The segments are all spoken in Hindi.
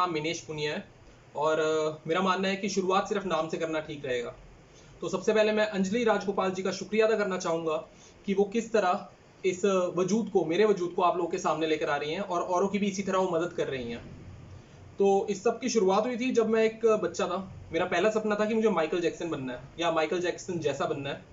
नाम मिनेश पुनिया है और मेरा मानना है कि शुरुआत सिर्फ नाम से करना ठीक रहेगा। तो सबसे पहले मैं अंजलि राजगोपाल जी का शुक्रिया अदा करना चाहूँगा कि वो किस तरह इस वजूद को, मेरे वजूद को आप लोगों के सामने लेकर आ रही हैं और औरों की भी इसी तरह वो मदद कर रही हैं। तो इस सब की शुरुआत हुई थी जब मैं एक बच्चा था। मेरा पहला सपना था कि मुझे माइकल जैक्सन बनना है या माइकल जैक्सन जैसा बनना है,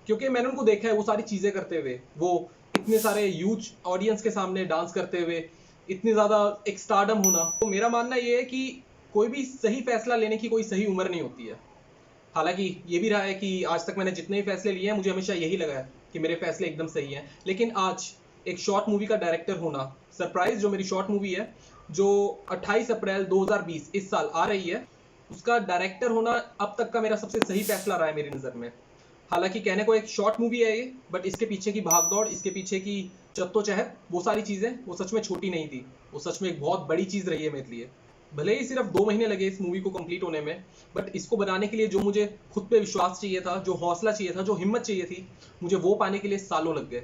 क्योंकि मैंने उनको देखा है वो सारी चीज़ें करते हुए, वो इतने सारे ह्यूज ऑडियंस के सामने डांस करते हुए, इतनी ज़्यादा एक स्टारडम होना। तो मेरा मानना ये है कि कोई भी सही फैसला लेने की कोई सही उम्र नहीं होती है। हालांकि ये भी रहा है कि आज तक मैंने जितने भी फैसले लिए हैं मुझे हमेशा यही लगा है कि मेरे फैसले एकदम सही हैं, लेकिन आज एक शॉर्ट मूवी का डायरेक्टर होना, सरप्राइज जो मेरी शॉर्ट मूवी है जो 28 अप्रैल 2020 इस साल आ रही है, उसका डायरेक्टर होना अब तक का मेरा सबसे सही फैसला रहा है मेरी नज़र में। हालांकि कहने को एक शॉर्ट मूवी है ये, बट इसके पीछे की भागदौड़, इसके पीछे की जद्दोजहद, वो सारी चीज़ें वो सच में छोटी नहीं थी। वो सच में एक बहुत बड़ी चीज़ रही है मेरे लिए। भले ही सिर्फ 2 महीने लगे इस मूवी को कंप्लीट होने में, बट इसको बनाने के लिए जो मुझे खुद पे विश्वास चाहिए था, जो हौसला चाहिए था, जो हिम्मत चाहिए थी, मुझे वो पाने के लिए सालों लग गए।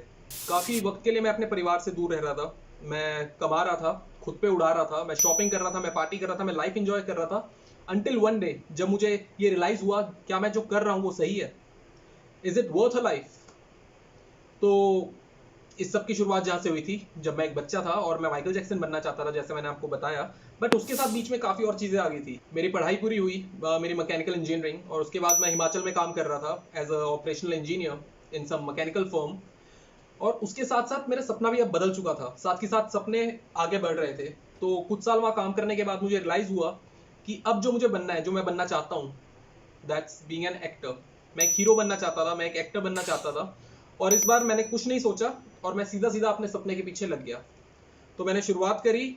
काफ़ी वक्त के लिए मैं अपने परिवार से दूर रह रहा था। मैं कमा रहा था, खुद पे उड़ा रहा था, मैं शॉपिंग कर रहा था, मैं पार्टी कर रहा था, मैं लाइफ इंजॉय कर रहा था, अंटिल वन डे जब मुझे ये रियलाइज़ हुआ क्या मैं जो कर रहा हूँ वो सही है। Is it worth a life? तो इस सब की शुरुआत जहाँ से हुई थी जब मैं एक बच्चा था और मैं माइकल जैक्सन बनना चाहता था, जैसे मैंने आपको बताया। बट उसके साथ बीच में काफ़ी और चीज़ें आ गई थी। मेरी पढ़ाई पूरी हुई, मेरी मैकेनिकल इंजीनियरिंग, और उसके बाद मैं हिमाचल में काम कर रहा था as a operational engineer in some mechanical firm. और उसके साथ साथ मेरा सपना भी अब बदल चुका था, साथ ही साथ सपने आगे बढ़ रहे थे। तो कुछ साल वहाँ काम करने के बाद मुझे रियलाइज़ हुआ कि अब जो मुझे बनना है, जो मैं बनना चाहता हूँ, दैट्स बीइंग एन एक्टर। मैं एक हीरो बनना चाहता था, मैं एक एक्टर बनना चाहता था। और इस बार मैंने कुछ नहीं सोचा और मैं सीधा सीधा अपने सपने के पीछे लग गया। तो मैंने शुरुआत करी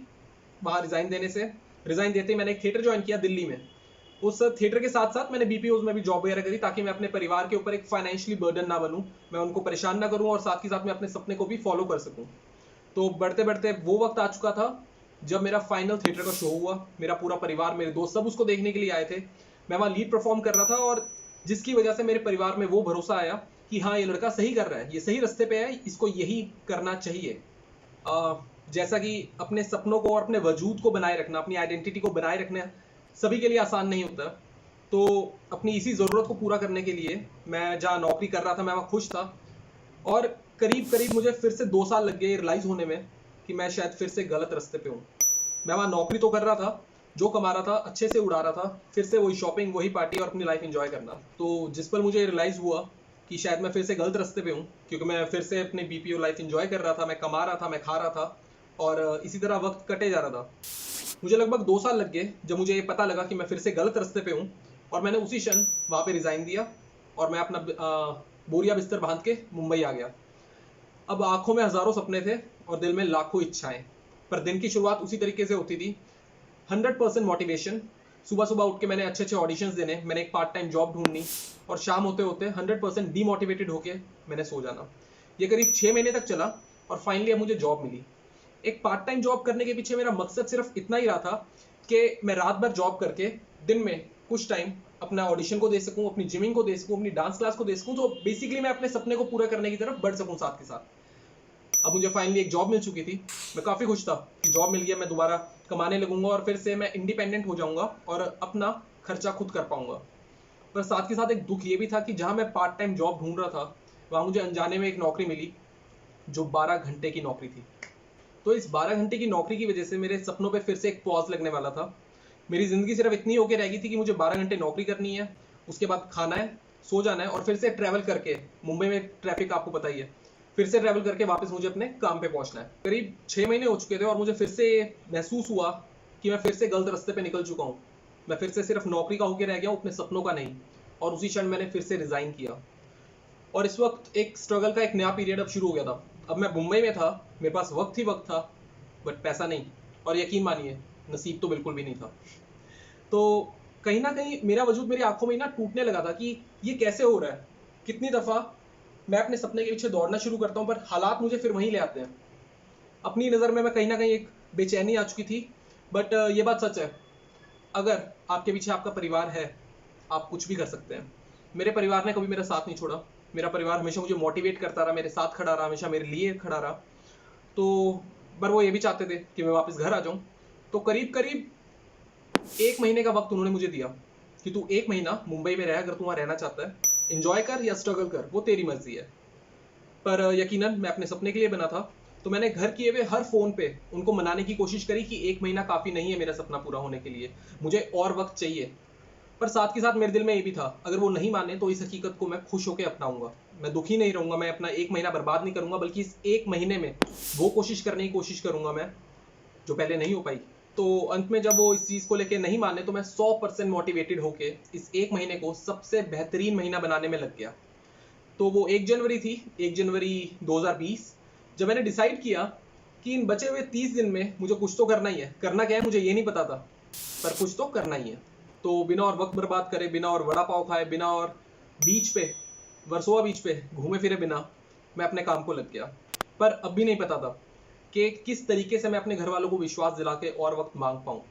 वहाँ रिज़ाइन देने से। रिज़ाइन देते ही मैंने एक थिएटर ज्वाइन किया दिल्ली में। उस थिएटर के साथ साथ मैंने बीपीओज में भी जॉब वगैरह करी, ताकि मैं अपने परिवार के ऊपर एक फाइनेंशियली बर्डन ना बनूं, मैं उनको परेशान ना करूं, और साथ ही साथ मैं अपने सपने को भी फॉलो कर सकूं। तो बढ़ते बढ़ते वो वक्त आ चुका था जब मेरा फाइनल थिएटर का शो हुआ। मेरा पूरा परिवार, मेरे दोस्त सब उसको देखने के लिए आए थे। मैं वहाँ लीड परफॉर्म कर रहा था, और जिसकी वजह से मेरे परिवार में वो भरोसा आया कि हाँ, ये लड़का सही कर रहा है, ये सही रास्ते पे है, इसको यही करना चाहिए। जैसा कि अपने सपनों को और अपने वजूद को बनाए रखना, अपनी आइडेंटिटी को बनाए रखना सभी के लिए आसान नहीं होता। तो अपनी इसी ज़रूरत को पूरा करने के लिए मैं जहाँ नौकरी कर रहा था, मैं वहाँ खुश था। और करीब करीब मुझे फिर से 2 साल लग गए रियलाइज़ होने में कि मैं शायद फिर से गलत रास्ते पे हूँ। मैं वहाँ नौकरी तो कर रहा था, जो कमा रहा था अच्छे से उड़ा रहा था, फिर से वही शॉपिंग, वही पार्टी और अपनी लाइफ एंजॉय करना। तो जिस पर मुझे रियलाइज़ हुआ कि शायद मैं फिर से गलत रास्ते पे हूँ, क्योंकि मैं फिर से अपनी बीपीओ लाइफ एंजॉय कर रहा था, मैं कमा रहा था, मैं खा रहा था, और इसी तरह वक्त कटे जा रहा था। मुझे लगभग 2 साल लग गए जब मुझे ये पता लगा कि मैं फिर से गलत रास्ते पे हूँ, और मैंने उसी क्षण वहाँ पे रिज़ाइन दिया और मैं अपना बोरिया बिस्तर बांध के मुंबई आ गया। अब आंखों में हज़ारों सपने थे और दिल में लाखों इच्छाएं, पर दिन की शुरुआत उसी तरीके से होती थी। 100% मोटिवेशन। सुबह सुबह उठ के मैंने अच्छे अच्छे ऑडिशंस देने, मैंने एक पार्ट टाइम जॉब ढूंढनी, और शाम होते होते 100% डीमोटिवेटेड होके मैंने सो जाना। ये करीब 6 महीने तक चला और फाइनली अब मुझे जॉब मिली। एक पार्ट टाइम जॉब करने के पीछे मेरा मकसद सिर्फ इतना ही रहा था कि मैं रात भर जॉब करके दिन में कुछ टाइम अपना ऑडिशन को दे सकूं, अपनी जिमिंग को दे सकूं, अपनी डांस क्लास को दे सकूं, तो बेसिकली मैं अपने सपने को पूरा करने की तरफ बढ़ सकूं साथ के साथ। अब मुझे फाइनली एक जॉब मिल चुकी थी। मैं काफ़ी खुश था कि जॉब मिल गया, मैं दोबारा कमाने लगूंगा और फिर से मैं इंडिपेंडेंट हो जाऊंगा और अपना खर्चा खुद कर पाऊंगा। पर साथ के साथ एक दुख ये भी था कि जहाँ मैं पार्ट टाइम जॉब ढूंढ रहा था, वहाँ मुझे अनजाने में एक नौकरी मिली जो 12 घंटे की नौकरी थी। तो इस 12 घंटे की नौकरी की वजह से मेरे सपनों पे फिर से एक पॉज लगने वाला था। मेरी ज़िंदगी सिर्फ इतनी होके रह गई थी कि मुझे 12 घंटे नौकरी करनी है, उसके बाद खाना है, सो जाना है, और फिर से ट्रैवल करके, मुंबई में ट्रैफिक आपको पता ही है, फिर से ट्रैवल करके वापस मुझे अपने काम पे पहुंचना है। करीब 6 महीने हो चुके थे और मुझे फिर से महसूस हुआ कि मैं फिर से गलत रास्ते पे निकल चुका हूँ। मैं फिर से सिर्फ नौकरी का होके रह गया हूँ, अपने सपनों का नहीं। और उसी क्षण मैंने फिर से रिज़ाइन किया। और इस वक्त एक स्ट्रगल का एक नया पीरियड अब शुरू हो गया था। अब मैं मुंबई में था, मेरे पास वक्त ही वक्त था, बट पैसा नहीं। और यकीन मानिए, नसीब तो बिल्कुल भी नहीं था। तो कहीं ना कहीं मेरा वजूद मेरी आंखों में ना टूटने लगा था कि ये कैसे हो रहा है। कितनी दफ़ा मैं अपने सपने के पीछे दौड़ना शुरू करता हूँ, पर हालात मुझे फिर वहीं ले आते हैं। अपनी नज़र में मैं कहीं ना कहीं एक बेचैनी आ चुकी थी। बट ये बात सच है, अगर आपके पीछे आपका परिवार है, आप कुछ भी कर सकते हैं। मेरे परिवार ने कभी मेरा साथ नहीं छोड़ा। मेरा परिवार हमेशा मुझे मोटिवेट करता रहा, मेरे साथ खड़ा रहा, हमेशा मेरे लिए खड़ा रहा। तो पर वो ये भी चाहते थे कि मैं वापस घर आ जाऊं। तो करीब करीब 1 महीने का वक्त उन्होंने मुझे दिया कि तू 1 महीना मुंबई में रह, अगर तू वहाँ रहना चाहता है, एंजॉय कर या स्ट्रगल कर, वो तेरी मर्जी है। पर यकीनन मैं अपने सपने के लिए बना था, तो मैंने घर किए हुए हर फ़ोन पे उनको मनाने की कोशिश करी कि 1 महीना काफ़ी नहीं है मेरा सपना पूरा होने के लिए, मुझे और वक्त चाहिए। पर साथ के साथ मेरे दिल में ये भी था, अगर वो नहीं माने तो इस हकीकत को मैं खुश होकर अपनाऊंगा। मैं दुखी नहीं रहूंगा, मैं अपना 1 महीना बर्बाद नहीं करूंगा, बल्कि इस 1 महीने में वो कोशिश करने की कोशिश करूंगा मैं, जो पहले नहीं हो पाई। तो अंत में जब वो इस चीज़ को लेके नहीं माने, तो मैं 100% मोटिवेटेड होके इस 1 महीने को सबसे बेहतरीन महीना बनाने में लग गया। तो वो 1 जनवरी थी, 1 जनवरी 2020, जब मैंने डिसाइड किया कि इन बचे हुए 30 दिन में मुझे कुछ तो करना ही है। करना क्या है मुझे ये नहीं पता था, पर कुछ तो करना ही है। तो बिना और वक्त बर्बाद करे, बिना और वड़ा पाव खाए, बिना और बीच पे, वर्सोवा बीच पे घूमे फिरे बिना, मैं अपने काम को लग गया। पर अब भी नहीं पता था कि किस तरीके से मैं अपने घर वालों को विश्वास दिला के और वक्त मांग पाऊँ।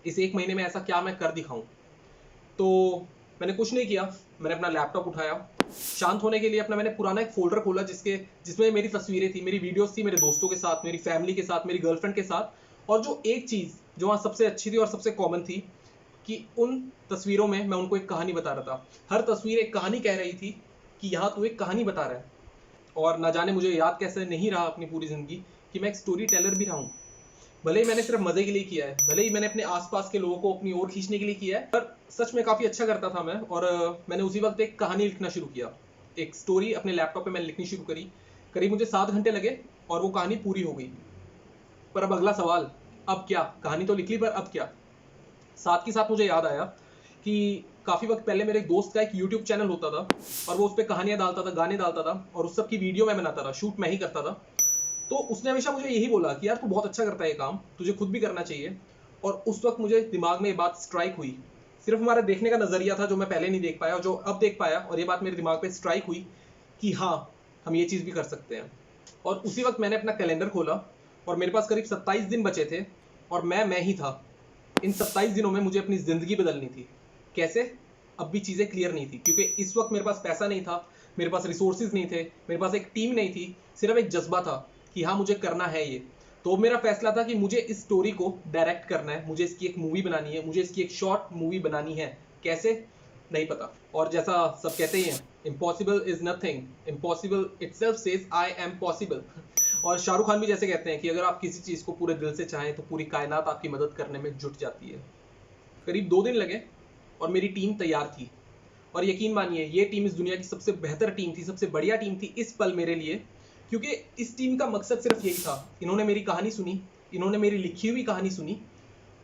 इस 1 महीने में ऐसा क्या मैं कर दिखाऊँ। तो मैंने कुछ नहीं किया, मैंने अपना लैपटॉप उठाया, शांत होने के लिए अपना मैंने पुराना एक फ़ोल्डर खोला जिसमें मेरी तस्वीरें थी, मेरी वीडियोज़ थी, मेरे दोस्तों के साथ, मेरी फैमिली के साथ, मेरी गर्लफ्रेंड के साथ। और जो एक चीज़ जो वहाँ सबसे अच्छी थी और सबसे कॉमन थी, कि उन तस्वीरों में मैं उनको एक कहानी बता रहा था। हर तस्वीर एक कहानी कह रही थी कि यहाँ तू एक कहानी बता रहा है। और ना जाने मुझे याद कैसे नहीं रहा अपनी पूरी ज़िंदगी कि मैं एक स्टोरी टेलर भी रहा हूँ। भले ही मैंने सिर्फ मजे के लिए किया है, भले ही मैंने अपने आसपास के लोगों को अपनी ओर खींचने के लिए किया है, पर सच में काफ़ी अच्छा करता था मैं। और मैंने उसी वक्त एक कहानी लिखना शुरू किया, एक स्टोरी अपने लैपटॉप पे मैंने लिखनी शुरू करी। करीब मुझे 7 घंटे लगे और वो कहानी पूरी हो गई। पर अब अगला सवाल, अब क्या? कहानी तो लिख ली, पर अब क्या? साथ के साथ मुझे याद आया कि काफ़ी वक्त पहले मेरे एक दोस्त का एक यूट्यूब चैनल होता था, और वो उस पर कहानियाँ डालता था, गाने डालता था, और उस सब की वीडियो मैं बनाता था, शूट मैं ही करता था। तो उसने हमेशा मुझे यही बोला कि यार तू बहुत अच्छा करता है ये काम, तुझे खुद भी करना चाहिए। और उस वक्त मुझे दिमाग में ये बात स्ट्राइक हुई। सिर्फ हमारा देखने का नज़रिया था जो मैं पहले नहीं देख पाया और जो अब देख पाया, और ये बात मेरे दिमाग पे स्ट्राइक हुई कि हाँ, हम ये चीज़ भी कर सकते हैं। और उसी वक्त मैंने अपना कैलेंडर खोला और मेरे पास करीब 27 दिन बचे थे, और मैं ही था। इन 27 दिनों में मुझे अपनी ज़िंदगी बदलनी थी। कैसे? अब भी चीज़ें क्लियर नहीं थी, क्योंकि इस वक्त मेरे पास पैसा नहीं था, मेरे पास रिसोर्सेज नहीं थे, मेरे पास एक टीम नहीं थी, सिर्फ एक जज्बा था कि हाँ मुझे करना है ये। तो मेरा फैसला था कि मुझे इस स्टोरी को डायरेक्ट करना है, मुझे इसकी एक मूवी बनानी है, मुझे इसकी एक शॉर्ट मूवी बनानी है। कैसे? नहीं पता। और जैसा सब कहते ही हैं, impossible is nothing, impossible itself says I am possible. और शाहरुख खान भी जैसे कहते हैं कि अगर आप किसी चीज़ को पूरे दिल से चाहें तो पूरी कायनात आपकी मदद करने में जुट जाती है। करीब 2 दिन लगे और मेरी टीम तैयार थी। और यकीन मानिए, ये टीम इस दुनिया की सबसे बेहतर टीम थी, सबसे बढ़िया टीम थी इस पल मेरे लिए, क्योंकि इस टीम का मकसद सिर्फ यही था। इन्होंने मेरी कहानी सुनी, इन्होंने मेरी लिखी हुई कहानी सुनी,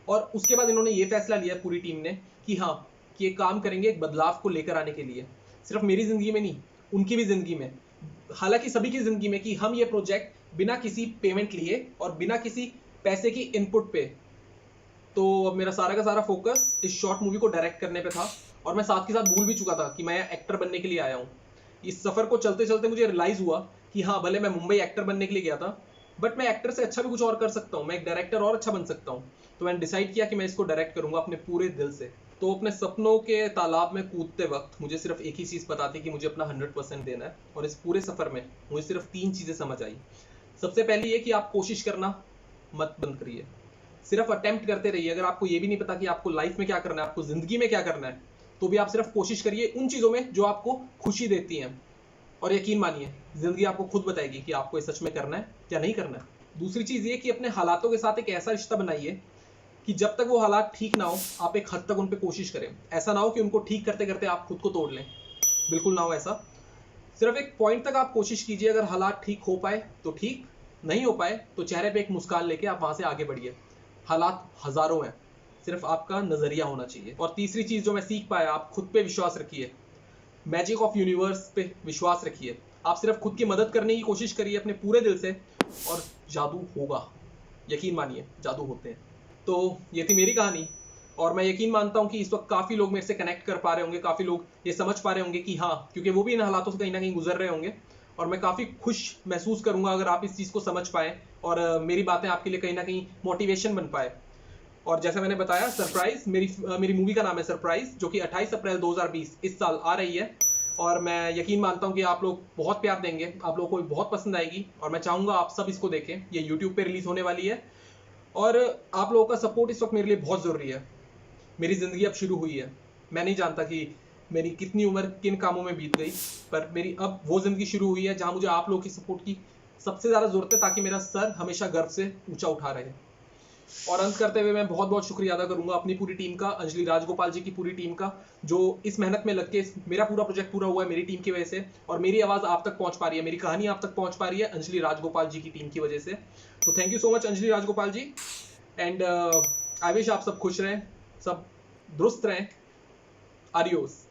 और उसके बाद इन्होंने ये फैसला लिया पूरी टीम ने कि हाँ, कि ये काम करेंगे एक बदलाव को लेकर आने के लिए, सिर्फ मेरी ज़िंदगी में नहीं, उनकी भी ज़िंदगी में, हालांकि सभी की ज़िंदगी में, कि हम ये प्रोजेक्ट बिना किसी पेमेंट लिए और बिना किसी पैसे की इनपुट पे। तो अब मेरा सारा का सारा फोकस इस शॉर्ट मूवी को डायरेक्ट करने पे था, और मैं साथ के साथ भूल भी चुका था कि मैं एक्टर बनने के लिए आया हूँ। इस सफ़र को चलते चलते मुझे रियलाइज़ हुआ कि हाँ, भले मैं मुंबई एक्टर बनने के लिए गया था, बट मैं एक्टर से अच्छा भी कुछ और कर सकता हूँ, मैं एक डायरेक्टर और अच्छा बन सकता हूँ। तो मैंने डिसाइड किया कि मैं इसको डायरेक्ट करूँगा अपने पूरे दिल से। तो अपने सपनों के तालाब में कूदते वक्त मुझे सिर्फ एक ही चीज़ पता थी कि मुझे अपना 100% देना है, और इस पूरे सफ़र में मुझे सिर्फ 3 चीज़ें समझ आई। सबसे पहली ये कि आप कोशिश करना मत बंद करिए, सिर्फ अटेम्प्ट करते रहिए। अगर आपको ये भी नहीं पता कि आपको लाइफ में क्या करना है, आपको ज़िंदगी में क्या करना है, तो भी आप सिर्फ कोशिश करिए उन चीज़ों में जो आपको खुशी देती हैं। और यकीन मानिए, ज़िंदगी आपको खुद बताएगी कि आपको ये सच में करना है या नहीं करना है। दूसरी चीज़ ये कि अपने हालातों के साथ एक ऐसा रिश्ता बनाइए कि जब तक वो हालात ठीक ना हो, आप एक हद तक उन पर कोशिश करें। ऐसा ना हो कि उनको ठीक करते करते आप खुद को तोड़ लें, बिल्कुल ना हो ऐसा। सिर्फ एक पॉइंट तक आप कोशिश कीजिए, अगर हालात ठीक हो पाए तो ठीक, नहीं हो पाए तो चेहरे पे एक मुस्कान लेके आप वहाँ से आगे बढ़िए। हालात हज़ारों हैं, सिर्फ आपका नज़रिया होना चाहिए। और तीसरी चीज़ जो मैं सीख पाया, आप खुद पे विश्वास रखिए, मैजिक ऑफ यूनिवर्स पे विश्वास रखिए। आप सिर्फ खुद की मदद करने की कोशिश करिए अपने पूरे दिल से, और जादू होगा। यकीन मानिए, जादू होते हैं। तो ये थी मेरी कहानी, और मैं यकीन मानता हूँ कि इस वक्त काफ़ी लोग मेरे से कनेक्ट कर पा रहे होंगे, काफ़ी लोग ये समझ पा रहे होंगे कि हाँ, क्योंकि वो भी इन हालातों से कहीं ना कहीं गुजर रहे होंगे। और मैं काफ़ी खुश महसूस करूँगा अगर आप इस चीज़ को समझ पाएँ, और मेरी बातें आपके लिए कहीं ना कहीं मोटिवेशन बन पाए। और जैसा मैंने बताया, सरप्राइज, मेरी मूवी का नाम है सरप्राइज, जो कि 28 अप्रैल 2020 इस साल आ रही है। और मैं यकीन मानता हूँ कि आप लोग बहुत प्यार देंगे, आप लोगों को बहुत पसंद आएगी, और मैं चाहूँगा आप सब इसको देखें। ये यूट्यूब पे रिलीज़ होने वाली है, और आप लोगों का सपोर्ट इस वक्त मेरे लिए बहुत ज़रूरी है। मेरी ज़िंदगी अब शुरू हुई है। मैं नहीं जानता कि मेरी कितनी उम्र किन कामों में बीत गई, पर मेरी अब वो ज़िंदगी शुरू हुई है जहाँ मुझे आप लोगों की सपोर्ट की सबसे ज़्यादा ज़रूरत है, ताकि मेरा सर हमेशा गर्व से ऊंचा उठा रहे। और अंत करते हुए मैं बहुत बहुत शुक्रिया अदा करूंगा अपनी पूरी टीम का, अंजलि राजगोपाल जी की पूरी टीम का, जो इस मेहनत में लग के मेरा पूरा प्रोजेक्ट पूरा हुआ है मेरी टीम की वजह से, और मेरी आवाज़ आप तक पहुंच पा रही है, मेरी कहानी आप तक पहुंच पा रही है अंजलि राजगोपाल जी की टीम की वजह से। तो thank you so much Anjali Rajagopal ji. And I wish आप सब खुश रहें, सब दुरुस्त रहें। आडियोस।